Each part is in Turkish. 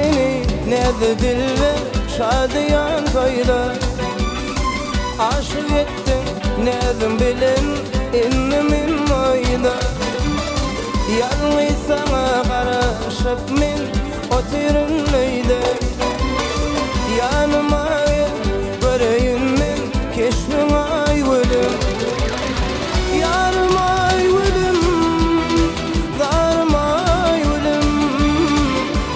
seni nerede diller şadiyan toylar. Aşık ettim nereden bilin innimin oyda. Yalnız sana karışıp min oturun neyde. Yanıma göreyim min keşfin ay ölüm. Yarım ay ölüm, darım ay ölüm.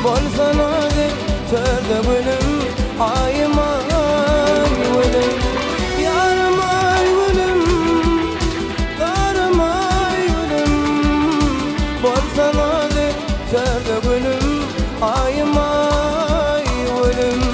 Bolsana de törde gülüm, ayım ay ölüm. Yarım ay ölüm, darım ay ölüm. Bolsana de törde gülüm, ayım ay ölüm.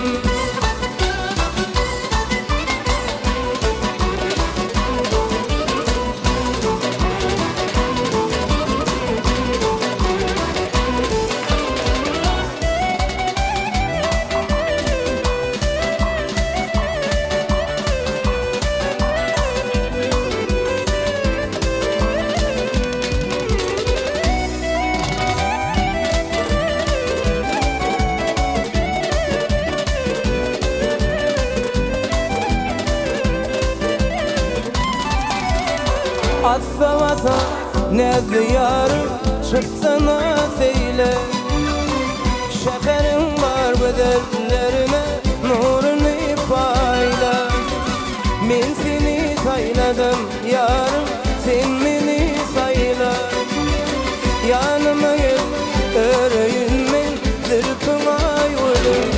Asfavata ne diyarım çıksana seyle. Şekerin var bedellerine nurunu payla. Min seni sayladım yarım, sen beni sayla. Yanıma gel öreyim min zırpın ay ölüm.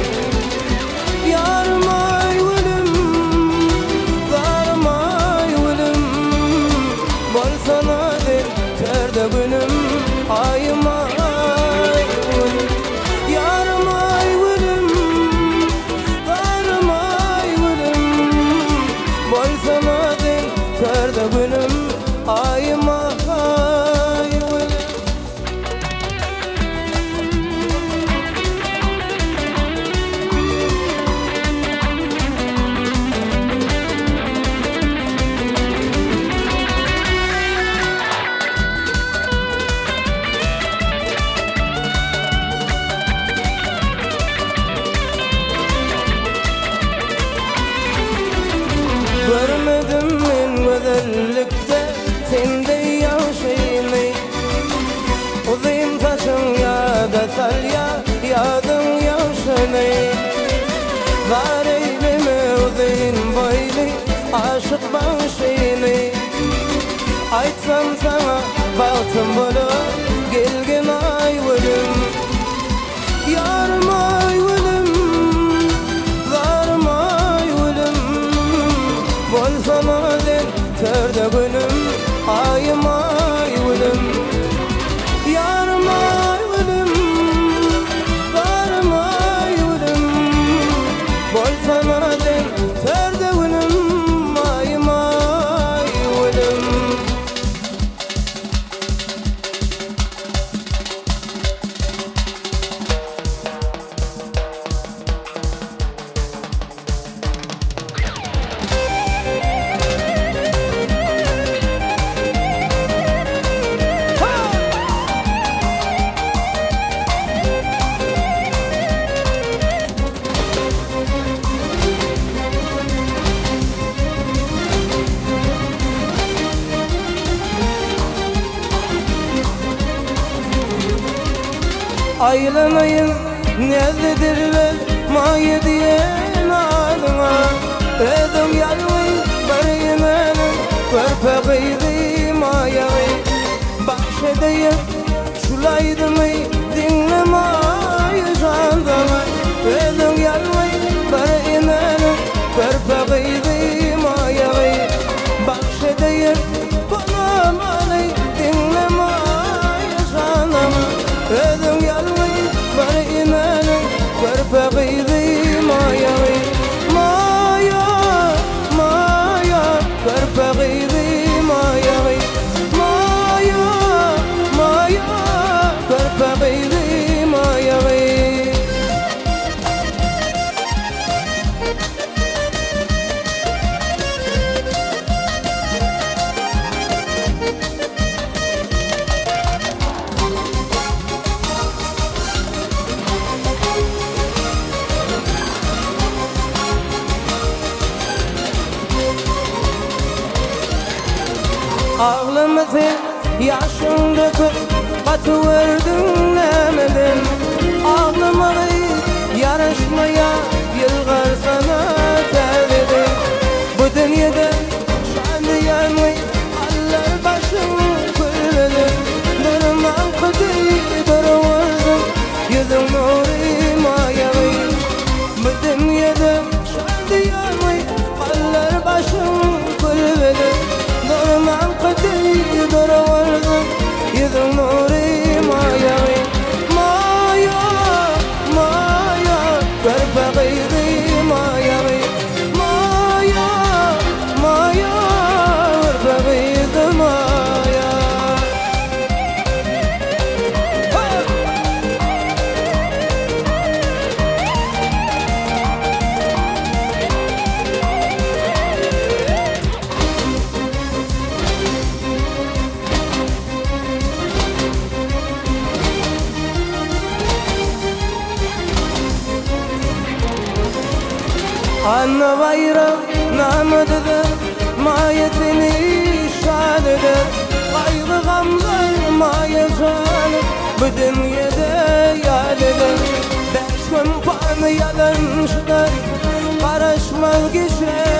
Yarım ay ölüm, darım ay ölüm. Bolsana der törde gülüm, ayım ay ölüm. Yarım ay ölüm, darım ay ölüm. Bolsana der törde gülüm, ayım ay ölüm. Görmedim min güzellikte sende yaşayını. Uzayım taşın ya da salya yadın yaşını. Var eyleme uzayın boylu aşık başını. Aytsam sana baktım bolu gelgin ay ölüm. Yarım ay ölüm, darım ay ölüm. Bolsana der törde gülüm, ayım ay ölüm. Yarım ay ölüm, darım ay ölüm. Bolsana der törde gülüm, ayım ay ölüm. Aylanayım nerededirler maye diyen adına. Ödüm yalvayım barıyemenim körpeğiydi mayayı. Bahşedeyim şulaydımı dinlemeyi jandama. Ödüm yalvayım barıyemenim körpeğiydi mayayı. Bahşedeyim bana malay dinlemeyi jandama. Ödüm yalvayım barıyemenim körpeğiydi mayayı. Maya, maya, körpeğiydi mayayı. Maya, maya, körpeğiydi mayayı. sen yaşındaki katı verdin nemedin ağlamayı yarışmaya yılgar sana tevdi bu dünyada şanlı yanmayı Allah başım kulveli durman kıdı durvurdum yüzün nuri mayavi bu dünyada şanlı yanmayı Allah başım kulveli durman kıdı durvurdum yüzün nuri mayavi maya maya verpagıydı mayavi maya maya verpagıydı maya Anna bayram namıdıdır mayetini şanıdır kaygı gamlar mayecan bu dünyada yadıdır beş gün panı yalanışlar karışmaz kişi